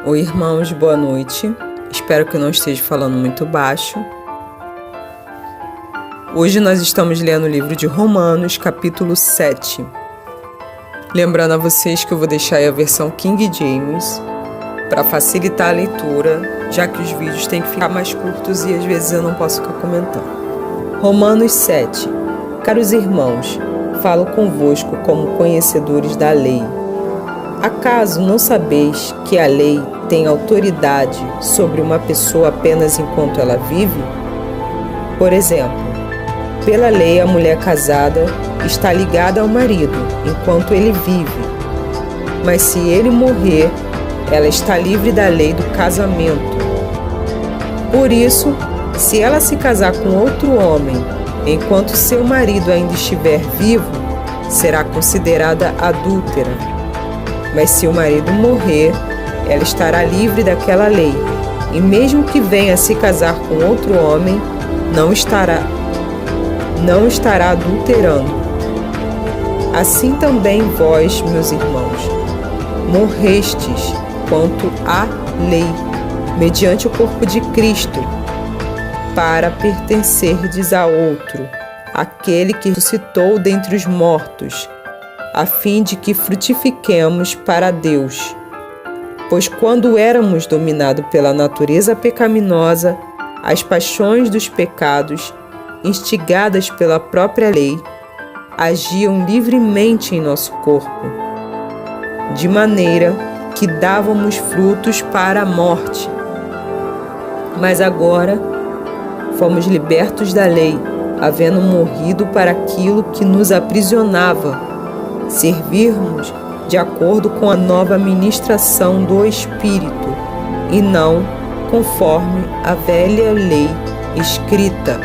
Oi, irmãos, boa noite. Espero que eu não esteja falando muito baixo. Hoje nós estamos lendo o livro de Romanos, capítulo 7. Lembrando a vocês que eu vou deixar aí a versão King James para facilitar a leitura, já que os vídeos têm que ficar mais curtos e às vezes eu não posso ficar comentando. Romanos 7. Caros irmãos, falo convosco como conhecedores da lei. Acaso não sabeis que a lei tem autoridade sobre uma pessoa apenas enquanto ela vive? Por exemplo, pela lei a mulher casada está ligada ao marido enquanto ele vive, mas se ele morrer, ela está livre da lei do casamento. Por isso, se ela se casar com outro homem enquanto seu marido ainda estiver vivo, será considerada adúltera. Mas se o marido morrer, ela estará livre daquela lei, e mesmo que venha a se casar com outro homem, não estará adulterando. Assim também vós, meus irmãos, morrestes quanto à lei, mediante o corpo de Cristo, para pertencerdes a outro, aquele que ressuscitou dentre os mortos, a fim de que frutifiquemos para Deus. Pois quando éramos dominados pela natureza pecaminosa, as paixões dos pecados, instigadas pela própria lei, agiam livremente em nosso corpo, de maneira que dávamos frutos para a morte. Mas agora fomos libertos da lei, havendo morrido para aquilo que nos aprisionava, servirmos de acordo com a nova ministração do Espírito, e não conforme a velha lei escrita.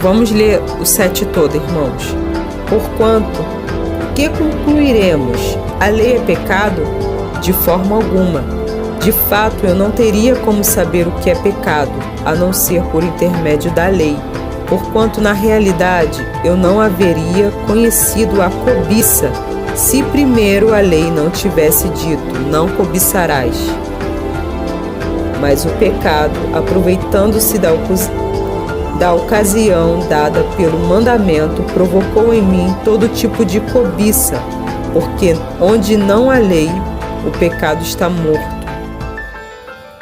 Vamos ler o 7 todo, irmãos. Porquanto, que concluiremos? A lei é pecado? De forma alguma. De fato, eu não teria como saber o que é pecado, a não ser por intermédio da lei. Porquanto, na realidade, eu não haveria conhecido a cobiça, se primeiro a lei não tivesse dito, não cobiçarás. Mas o pecado, aproveitando-se da ocasião dada pelo mandamento, provocou em mim todo tipo de cobiça, porque onde não há lei, o pecado está morto.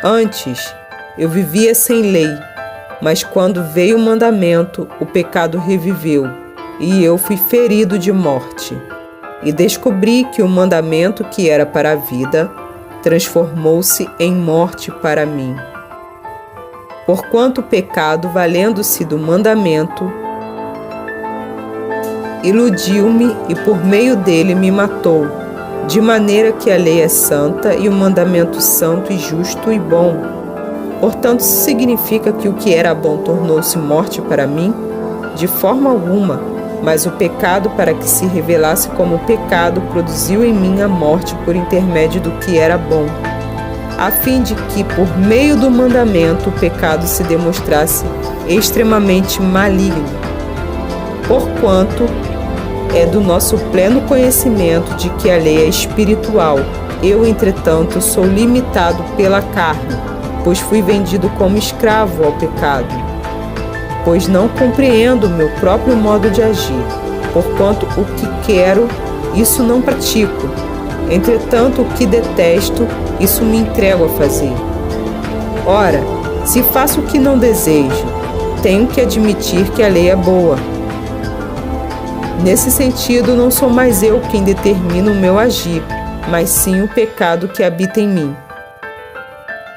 Antes, eu vivia sem lei, mas quando veio o mandamento, o pecado reviveu, e eu fui ferido de morte. E descobri que o mandamento que era para a vida, transformou-se em morte para mim. Porquanto o pecado, valendo-se do mandamento, iludiu-me e por meio dele me matou, de maneira que a lei é santa e o mandamento santo e justo e bom. Portanto, isso significa que o que era bom tornou-se morte para mim? De forma alguma, mas o pecado, para que se revelasse como pecado, produziu em mim a morte por intermédio do que era bom, a fim de que, por meio do mandamento, o pecado se demonstrasse extremamente maligno. Porquanto é do nosso pleno conhecimento de que a lei é espiritual, eu, entretanto, sou limitado pela carne, pois fui vendido como escravo ao pecado. Pois não compreendo o meu próprio modo de agir, porquanto o que quero, isso não pratico. Entretanto, o que detesto, isso me entrego a fazer. Ora, se faço o que não desejo, tenho que admitir que a lei é boa. Nesse sentido, não sou mais eu quem determina o meu agir, mas sim o pecado que habita em mim.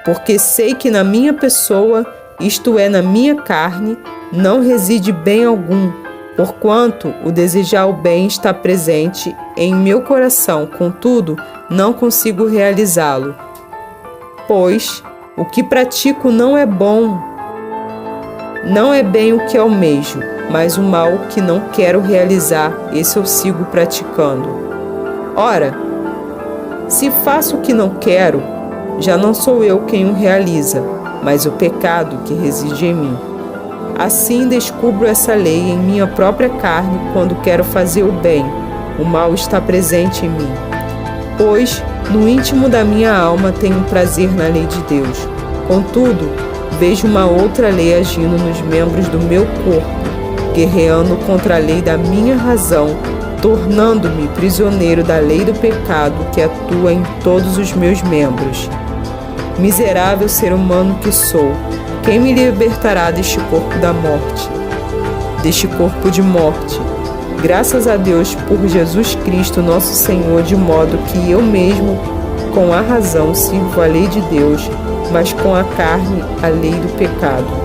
Porque sei que na minha pessoa, isto é, na minha carne, não reside bem algum, porquanto o desejar o bem está presente em meu coração, contudo, não consigo realizá-lo. Pois o que pratico não é bom, não é bem o que almejo, mas o mal que não quero realizar, esse eu sigo praticando. Ora, se faço o que não quero, já não sou eu quem o realiza, mas o pecado que reside em mim. Assim descubro essa lei em minha própria carne quando quero fazer o bem. O mal está presente em mim. Pois, no íntimo da minha alma tenho prazer na lei de Deus. Contudo, vejo uma outra lei agindo nos membros do meu corpo, guerreando contra a lei da minha razão, tornando-me prisioneiro da lei do pecado que atua em todos os meus membros. Miserável ser humano que sou, quem me libertará deste corpo da morte? Deste corpo de morte? Graças a Deus por Jesus Cristo nosso Senhor, de modo que eu mesmo, com a razão, sirvo a lei de Deus, mas com a carne, a lei do pecado.